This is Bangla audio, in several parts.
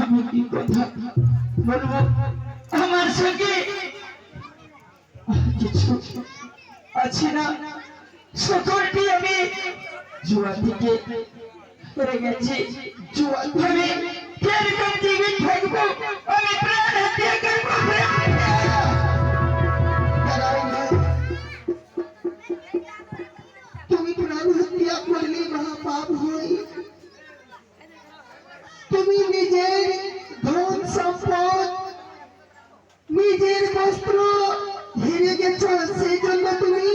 আমি কি কথা বলবো আমার সঙ্গে কিছু আছে না, সকলটি আমি জুয়া থেকে হেরে গেছি। জুয়া ধরে কিরকম জীবিত থাকবো, আমি প্রাণ হত্যা করবো। তুমি প্রাণ হত্যা করলে মহাপাপ হয়। তুমি নিজের ধন সম্পদ, নিজের বস্ত্র হেরে গেছ, সেই জন্য তুমি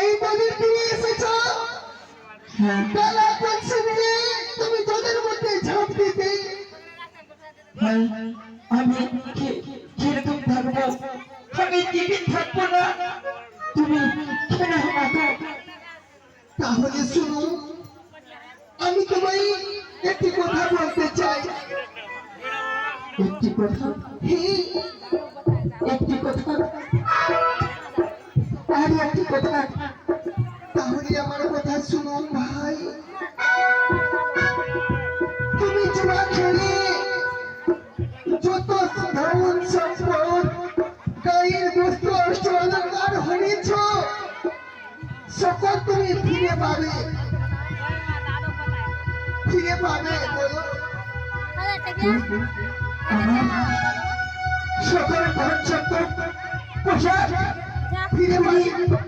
এই নদীর তীরে এসেছ। বেলা পড়ছে বলে তুমি জলের মধ্যে ঝাঁপ দিতে। আমি কিরকম থাকবো, আমি জীবিত থাকবো না, তুমি কেন আমাকে? তাহলে শুনো, আমি তোমায় একটি কথা বলতে চাই। একটি কথা? হ্যাঁ, একটি কথা আর একটি কথা। তাহলে আমার কথা শুনো ভাই। তুমি জুয়া খেলে যত ধন সম্পদ, গায়ের বস্ত্র অলঙ্কার হয়েছ, সকল তুমি ফিরে পাবে। ফিরে পাবে বলো? আমার সকল ধন সম্পদ পোশাক ফিরে পাবে।